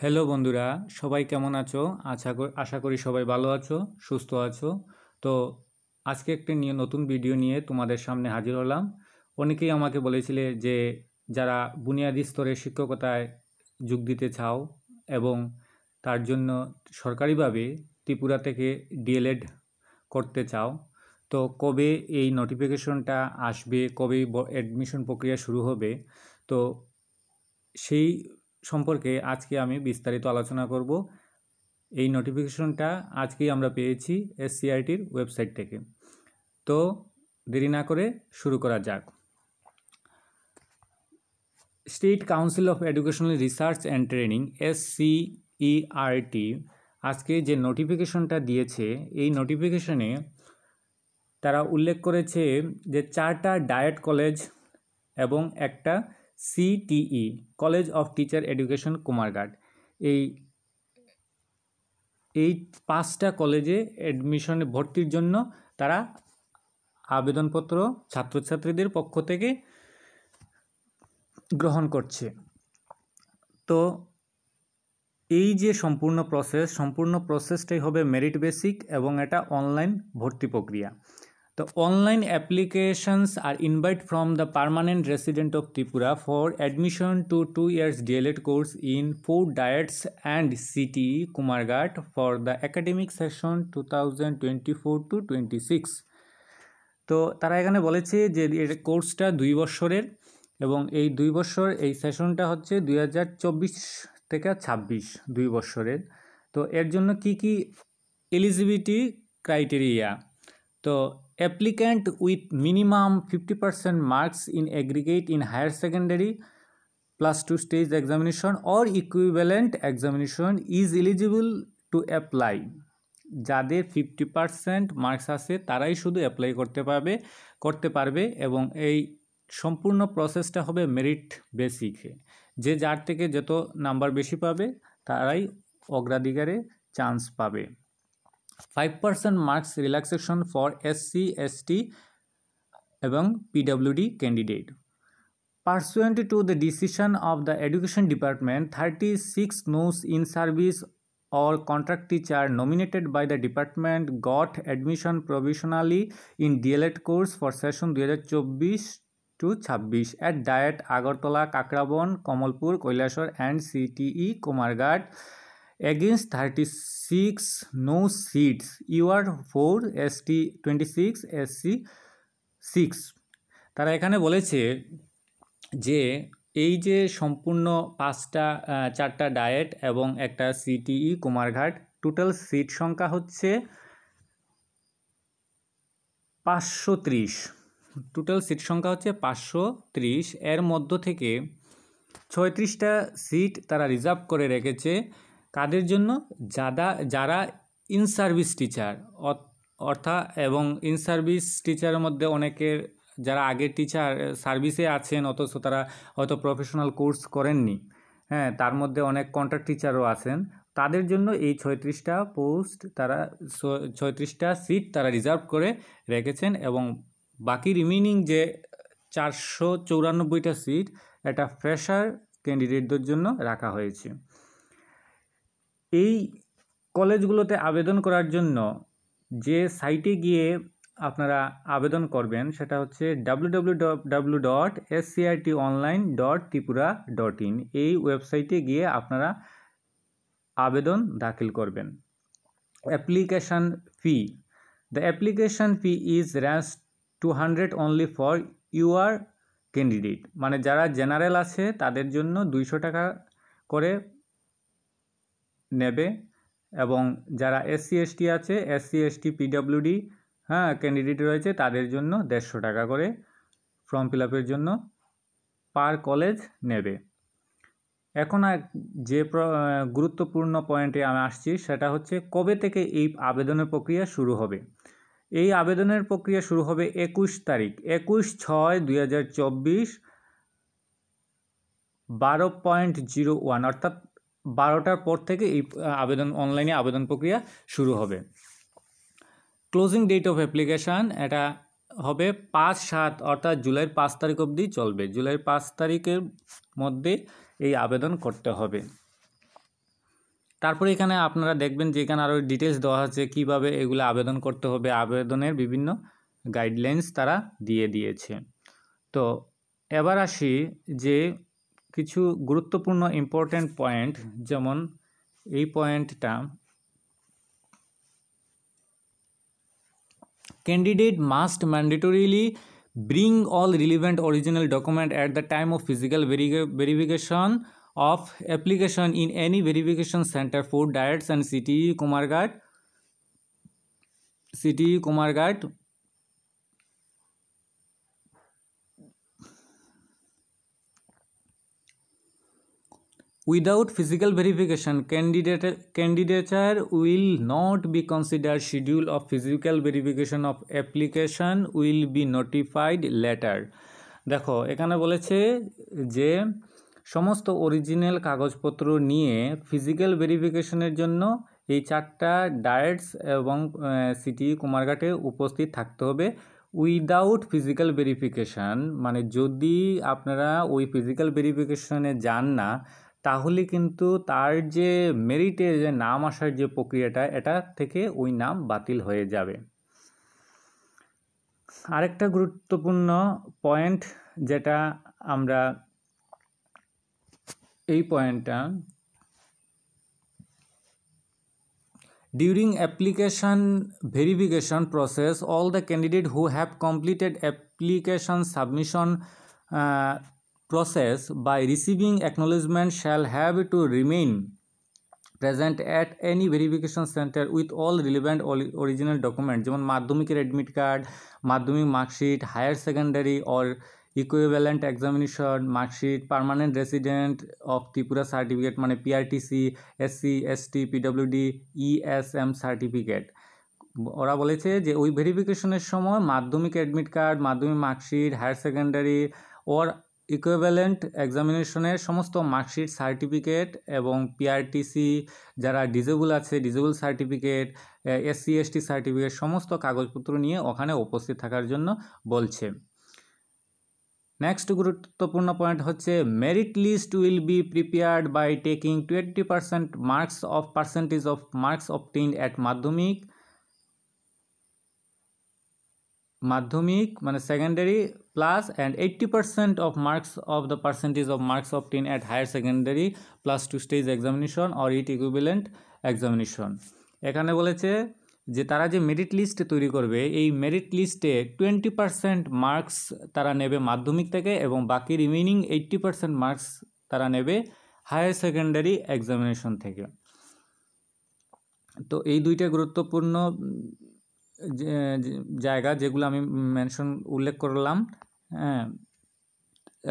Hello বন্ধুরা, সবাই কেমন আছো? আশা করি সবাই ভালো আছো, সুস্থ আছো। তো আজকে একটা নতুন ভিডিও নিয়ে তোমাদের সামনে হাজির হলাম। অনেকেই আমাকে বলেছিলে যে যারা বুনিয়াদি স্তরে শিক্ষকতায় যোগ দিতে চাও এবং তার জন্য সরকারিভাবে ত্রিপুরা থেকে ডিএলএড করতে চাও, তো কবে এই নোটিফিকেশনটা আসবে, কবে অ্যাডমিশন প্রক্রিয়া শুরু হবে, তো সেই সম্পর্কে আজকে আমি বিস্তারিত আলোচনা করব। এই নোটিফিকেশনটা আজকেই আমরা পেয়েছি এসসিআরটির ওয়েবসাইট থেকে। তো দেরি না করে শুরু করা যাক। State council of educational research and training SCERT আজকে যে নোটিফিকেশনটা দিয়েছে, এই নোটিফিকেশনে তারা উল্লেখ করেছে যে 4টা ডায়েট কলেজ এবং একটা CTE college of teacher education Kumarghat, এই 5টা কলেজে অ্যাডমিশনে ভর্তির জন্য তারা আবেদনপত্র ছাত্রছাত্রীদের পক্ষ থেকে গ্রহণ করছে। তো এই যে সম্পূর্ণ প্রসেসটাই হবে মেরিট বেসিক এবং এটা অনলাইন ভর্তি প্রক্রিয়া। The online applications are invite from the permanent resident of Tripura for admission to 2 years DLED course in 4 diets and CTE Kumarghat for the academic session 2024 to 26। তো তারা এখানে বলেছে যে এর কোর্সটা 2 বছরের এবং এই 2 বছর এই সেশনটা হচ্ছে 2024 থেকে 26 2 বছরের। তো এর জন্য কি কি এলিজিবিলিটি ক্রাইটেরিয়া, তো applicant with minimum 50% marks in aggregate in higher secondary plus 2 stage examination or equivalent examination is eligible to apply। যাদের 50% মার্কস আছে তারাই শুধু অ্যাপ্লাই করতে পারবে এবং এই সম্পূর্ণ প্রসেসটা হবে মেরিট বেসিকে। যে যার থেকে যত নাম্বার বেশি পাবে তারাই অগ্রাধিকারে চান্স পাবে। 5% marks relaxation for SC, ST এবং PWD candidate. Pursuant to the decision of the Education Department, 36 NOS in service or contract teacher nominated by the department got admission provisionally in DLED course for session 2024 to 26 at Diet Agartala, Kakrabon, Kamalpur, Koilashwar and CTE Kumarghat against 36 no seats, UR 4, ST 26, SC 6। তারা এখানে বলেছে যে এই যে সম্পূর্ণ 4টা diet এবং একটা CTE কুমারঘাট, টোটাল সিট সংখ্যা হচ্ছে 530। টোটাল সিট সংখ্যা হচ্ছে 530। এর মধ্য থেকে 36টা সিট তারা রিজার্ভ করে রেখেছে কাদের জন্য? যারা ইন সার্ভিস টিচার অর্থাৎ, এবং ইন সার্ভিস টিচারের মধ্যে অনেকের যারা আগের টিচার সার্ভিসে আছেন অথচ তারা হয়তো প্রফেশনাল কোর্স করেননি, হ্যাঁ, তার মধ্যে অনেক কন্ট্রাক্ট টিচারও আছেন। তাদের জন্য এই 36টা পোস্ট তারা 36টা সিট তারা রিজার্ভ করে রেখেছেন এবং বাকি রিমেইনিং যে 494টা সিট এটা ফ্রেশার ক্যান্ডিডেটদের জন্য রাখা হয়েছে। এই কলেজগুলোতে আবেদন করার জন্য যে সাইটে গিয়ে আপনারা আবেদন করবেন সেটা হচ্ছে www.scrtonline.tripura.in। এই ওয়েবসাইটে গিয়ে আপনারা আবেদন দাখিল করবেন। Application fee, the application fee is range 200 only for your candidate, মানে যারা জেনারেল আছে তাদের জন্য 200 টাকা করে নেবে এবং যারা SC ST আছে, SC ST PWD ক্যান্ডিডেট রয়েছে তাদের জন্য 150 টাকা করে ফর্ম ফিল আপের জন্য পার কলেজ নেবে। এখন যে গুরুত্বপূর্ণ পয়েন্টে আমি আসছি সেটা হচ্ছে কবে থেকে এই আবেদনের প্রক্রিয়া শুরু হবে। এই আবেদনের প্রক্রিয়া শুরু হবে 21 তারিখ 21/6/2024 12.01 অর্থাৎ 12টার পর থেকে এই অনলাইনে আবেদন প্রক্রিয়া শুরু হবে। ক্লোজিং ডেট অফ অ্যাপ্লিকেশান এটা হবে 5/7 অর্থাৎ জুলাইয়ের 5 তারিখ অবধি চলবে। জুলাইয়ের 5 তারিখের মধ্যে এই আবেদন করতে হবে। তারপরে এখানে আপনারা দেখবেন যে এখানে আরও ডিটেলস দেওয়া আছে কীভাবে এগুলো আবেদন করতে হবে, আবেদনের বিভিন্ন গাইডলাইন্স তারা দিয়ে দিয়েছে। তো এবার আসি যে কিছু গুরুত্বপূর্ণ ইম্পর্ট্যান্ট পয়েন্ট, যেমন এই পয়েন্টটা, candidate must mandatorily bring all relevant original document at the time of physical verification of application in any verification center for diets and CTE Kumarghat Without physical verification, candidature will not be considered. Schedule of physical verification of application will be notified later. দেখো এখানে বলেছে যে সমস্ত original কাগজপত্র নিয়ে physical ভেরিফিকেশনের জন্য এই 4টা ডায়েটস এবং সিটি কুমারঘাটে উপস্থিত থাকতে হবে। উইদাউট ফিজিক্যাল ভেরিফিকেশান মানে যদি আপনারা ওই ফিজিক্যাল ভেরিফিকেশনে যান না, তাহলে কিন্তু তার যে মেরিটে যে নাম আসার যে প্রক্রিয়াটা, এটা থেকে ওই নাম বাতিল হয়ে যাবে। আরেকটা গুরুত্বপূর্ণ পয়েন্ট যেটা আমরা এই পয়েন্টটা, during application verification process, all the candidates who have completed application submission process by receiving acknowledgement shall have to remain present at any verification center with all relevant original document, যেমন মাধ্যমিকের admit card, Madhyamik marksheet, higher secondary or equivalent examination marksheet, permanent resident of Tripura certificate মানে PRTC, SC, ST, PWD, ESM certificate. ওরা বলেছে যে ওই ভেরিফিকেশনের সময় Madhyamik admit card, Madhyamik marksheet, higher secondary or equivalent এক্সামিনেশনের সমস্ত মার্কশিট, সার্টিফিকেট এবং পিআরটিসি যারা ডিজেবল আছে disable certificate, SC ST certificate সমস্ত কাগজপত্র নিয়ে ওখানে উপস্থিত থাকার জন্য বলছে। নেক্সট গুরুত্বপূর্ণ পয়েন্ট হচ্ছে merit list will be prepared by taking 20% marks of percentage of marks obtained at Madhyamik মানে secondary plus and 80% of marks of the percentage of marks obtain at higher secondary plus 2 stage examination or it equivalent examination. এখানে বলেছে যে তারা যে merit list তৈরি করবে, এই merit লিস্টে 20% মার্কস তারা নেবে মাধ্যমিক থেকে এবং বাকি রিমেইনিং 80% মার্কস তারা নেবে হায়ার সেকেন্ডারি এক্সামিনেশন থেকে। তো এই দুইটা গুরুত্বপূর্ণ জায়গা যেগুলো আমি উল্লেখ করলাম।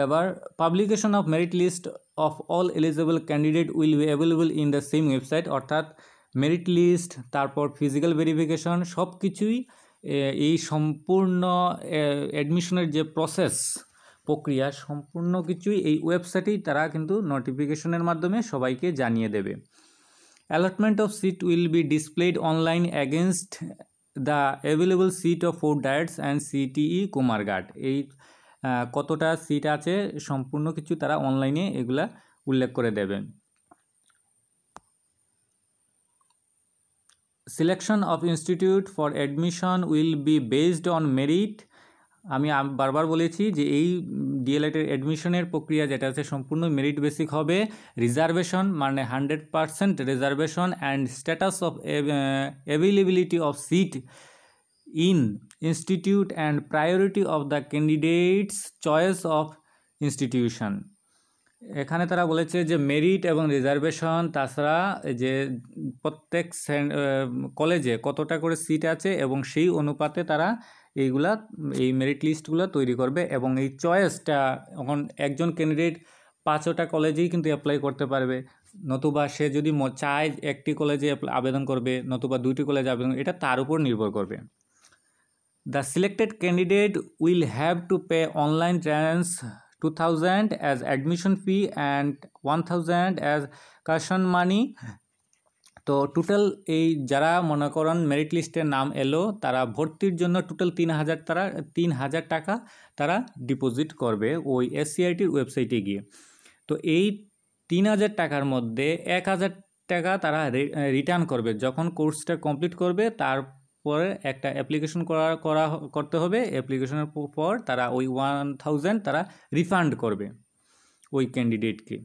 এবার publication of merit list of all eligible candidate will be available in the same website, অর্থাৎ মেরিট লিস্ট তারপর ফিজিক্যাল ভেরিফিকেশন সব কিছুই এই সম্পূর্ণ অ্যাডমিশনের যে প্রক্রিয়া সম্পূর্ণ কিছুই এই ওয়েবসাইটেই তারা কিন্তু নোটিফিকেশনের মাধ্যমে সবাইকে জানিয়ে দেবে। Allotment of seat will be displayed online against the available seat of 4 DIETs and CTE Kumarghat. এই কতটা সিট আছে সম্পূর্ণ কিছু তারা অনলাইনে এগুলা উল্লেখ করে দেবেন। Selection of institute for admission will be based on merit. আমি বারবার বলেছি যে এই ডিএলএডের অ্যাডমিশনের প্রক্রিয়া যেটা আছে সম্পূর্ণ মেরিট বেসিক হবে। রিজার্ভেশন মানে 100% reservation and status of availability of seat in institute and priority of the candidates choice of institution. এখানে তারা বলেছে যে মেরিট এবং রিজার্ভেশন, তাছাড়া যে প্রত্যেক কলেজে কতটা করে সিট আছে এবং সেই অনুপাতে তারা এই মেরিট লিস্টগুলো তৈরি করবে। এবং এই চয়েসটা এখন একজন ক্যান্ডিডেট 5টা কলেজেই কিন্তু অ্যাপ্লাই করতে পারবে, নতুবা সে যদি চায় একটি কলেজে আবেদন করবে, নতুবা 2টি কলেজে আবেদন, এটা তার উপর নির্ভর করবে। The selected candidate will have to pay online trans 2000 as admission fee and 1000 as caution money। তো টোটাল এই যারা মনে করেন মেরিট লিস্টের নাম এলো তারা ভর্তির জন্য টোটাল 3000 টাকা তারা ডিপোজিট করবে ওই এসসিআইটির ওয়েবসাইটে গিয়ে। তো এই 3000 টাকার মধ্যে 1000 টাকা তারা রিটার্ন করবে যখন কোর্সটা কমপ্লিট করবে। তারপরে একটা অ্যাপ্লিকেশন করতে হবে, অ্যাপ্লিকেশনের পর তারা ওই 1000 তারা রিফান্ড করবে ওই ক্যান্ডিডেটকে।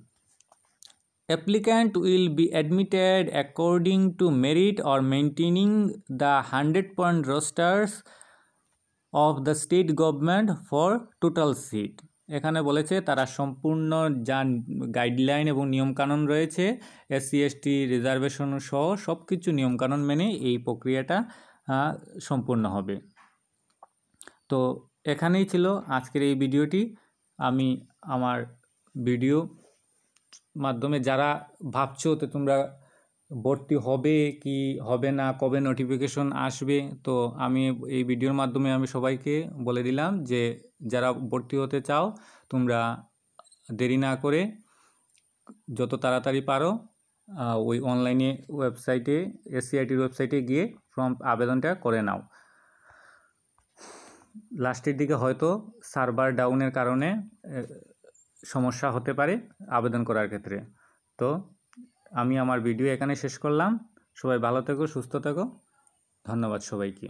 Applicant will be admitted according to merit or maintaining the 100-point rosters of the state government for total seat. এখানে বলেছে তারা সম্পূর্ণ যা গাইডলাইন এবং নিয়মকানুন রয়েছে SC ST রিজার্ভেশন সহ সব কিছু নিয়মকানুন মেনে এই প্রক্রিয়াটা সম্পূর্ণ হবে। তো এখানেই ছিল আজকের এই ভিডিওটি। আমি আমার ভিডিও মাধ্যমে যারা ভাবছো তো তোমরা ভর্তি হবে কি হবে না, কবে নোটিফিকেশন আসবে, তো আমি এই ভিডিওর মাধ্যমে আমি সবাইকে বলে দিলাম যে যারা ভর্তি হতে চাও তোমরা দেরি না করে যত তাড়াতাড়ি পারো ওই অনলাইনে ওয়েবসাইটে SCITর ওয়েবসাইটে গিয়ে ফর্ম আবেদনটা করে নাও। লাস্টের দিকে হয়তো সার্ভার ডাউনের কারণে সমস্যা হতে পারে আবেদন করার ক্ষেত্রে। তো আমি আমার ভিডিও এখানে শেষ করলাম। সবাই ভালো থেকো, সুস্থ থেকো। ধন্যবাদ সবাইকে।